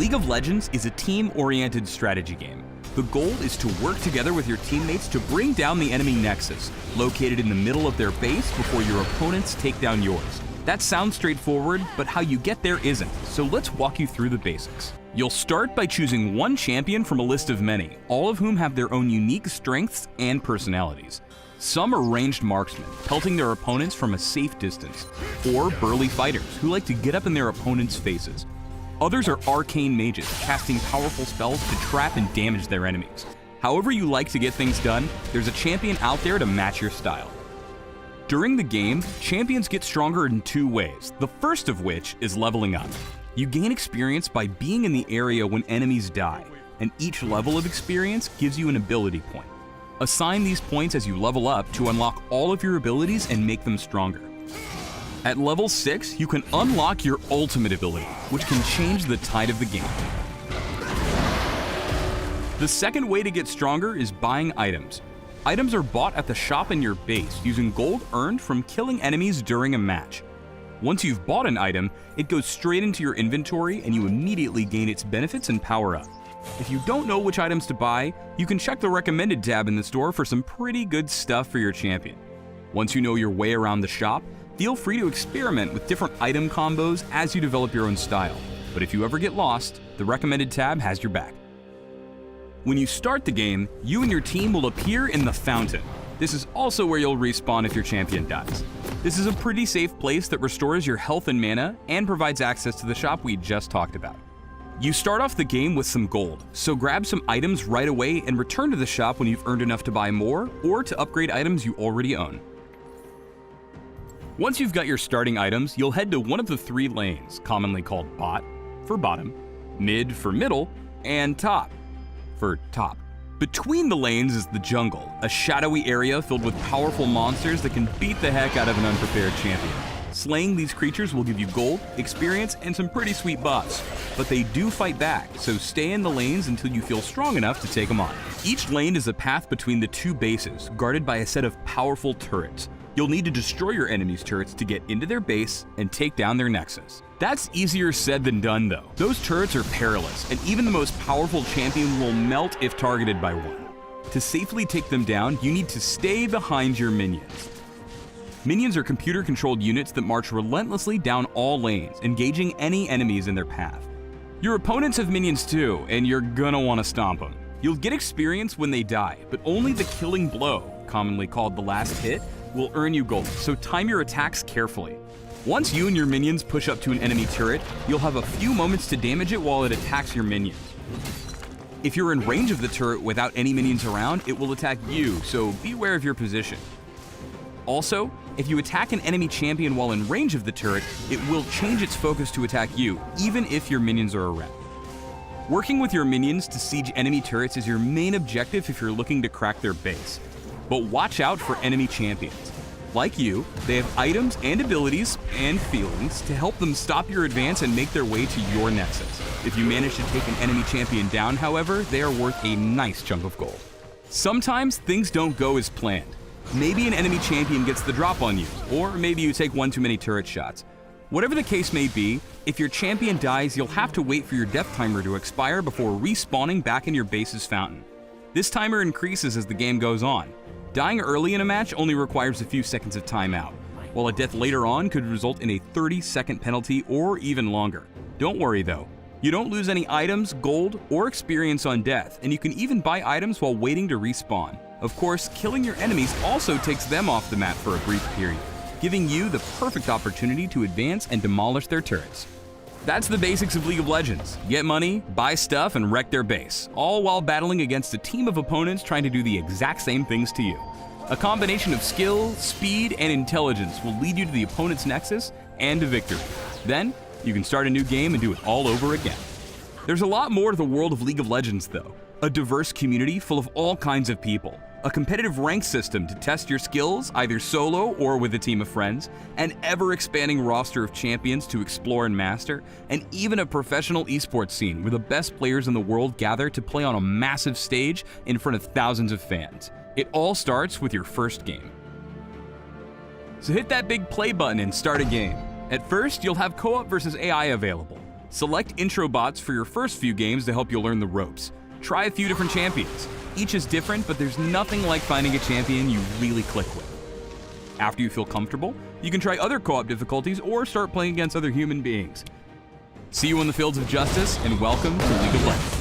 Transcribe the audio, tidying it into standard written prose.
League of Legends is a team-oriented strategy game. The goal is to work together with your teammates to bring down the enemy Nexus, located in the middle of their base before your opponents take down yours. That sounds straightforward, but how you get there isn't, so let's walk you through the basics. You'll start by choosing one champion from a list of many, all of whom have their own unique strengths and personalities. Some are ranged marksmen, pelting their opponents from a safe distance, or burly fighters who like to get up in their opponents' faces. Others are arcane mages, casting powerful spells to trap and damage their enemies. However you like to get things done, there's a champion out there to match your style. During the game, champions get stronger in two ways, the first of which is leveling up. You gain experience by being in the area when enemies die, and each level of experience gives you an ability point. Assign these points as you level up to unlock all of your abilities and make them stronger. At level 6, you can unlock your ultimate ability, which can change the tide of the game. The second way to get stronger is buying items. Items are bought at the shop in your base using gold earned from killing enemies during a match. Once you've bought an item, it goes straight into your inventory and you immediately gain its benefits and power up. If you don't know which items to buy, you can check the recommended tab in the store for some pretty good stuff for your champion. Once you know your way around the shop, feel free to experiment with different item combos as you develop your own style. But if you ever get lost, the recommended tab has your back. When you start the game, you and your team will appear in the fountain. This is also where you'll respawn if your champion dies. This is a pretty safe place that restores your health and mana and provides access to the shop we just talked about. You start off the game with some gold, so grab some items right away and return to the shop when you've earned enough to buy more or to upgrade items you already own. Once you've got your starting items, you'll head to one of the three lanes, commonly called bot for bottom, mid for middle, and top for top. Between the lanes is the jungle, a shadowy area filled with powerful monsters that can beat the heck out of an unprepared champion. Slaying these creatures will give you gold, experience, and some pretty sweet buffs, but they do fight back, so stay in the lanes until you feel strong enough to take them on. Each lane is a path between the two bases, guarded by a set of powerful turrets. You'll need to destroy your enemy's turrets to get into their base and take down their nexus. That's easier said than done though. Those turrets are perilous, and even the most powerful champion will melt if targeted by one. To safely take them down, you need to stay behind your minions. Minions are computer-controlled units that march relentlessly down all lanes, engaging any enemies in their path. Your opponents have minions too, and you're gonna want to stomp them. You'll get experience when they die, but only the killing blow, commonly called the last hit, will earn you gold, so time your attacks carefully. Once you and your minions push up to an enemy turret, you'll have a few moments to damage it while it attacks your minions. If you're in range of the turret without any minions around, it will attack you, so be aware of your position. Also, if you attack an enemy champion while in range of the turret, it will change its focus to attack you, even if your minions are around. Working with your minions to siege enemy turrets is your main objective if you're looking to crack their base. But watch out for enemy champions. Like you, they have items and abilities and feelings to help them stop your advance and make their way to your nexus. If you manage to take an enemy champion down, however, they are worth a nice chunk of gold. Sometimes things don't go as planned. Maybe an enemy champion gets the drop on you, or maybe you take one too many turret shots. Whatever the case may be, if your champion dies, you'll have to wait for your death timer to expire before respawning back in your base's fountain. This timer increases as the game goes on. Dying early in a match only requires a few seconds of timeout, while a death later on could result in a 30-second penalty or even longer. Don't worry though, you don't lose any items, gold, or experience on death, and you can even buy items while waiting to respawn. Of course, killing your enemies also takes them off the map for a brief period, giving you the perfect opportunity to advance and demolish their turrets. That's the basics of League of Legends. Get money, buy stuff, and wreck their base, all while battling against a team of opponents trying to do the exact same things to you. A combination of skill, speed, and intelligence will lead you to the opponent's nexus and to victory. Then, you can start a new game and do it all over again. There's a lot more to the world of League of Legends though. A diverse community full of all kinds of people. A competitive rank system to test your skills, either solo or with a team of friends, an ever-expanding roster of champions to explore and master, and even a professional esports scene where the best players in the world gather to play on a massive stage in front of thousands of fans. It all starts with your first game. So hit that big play button and start a game. At first, you'll have co-op versus AI available. Select intro bots for your first few games to help you learn the ropes. Try a few different champions. Each is different, but there's nothing like finding a champion you really click with. After you feel comfortable, you can try other co-op difficulties or start playing against other human beings. See you in the fields of justice, and welcome to League of Legends.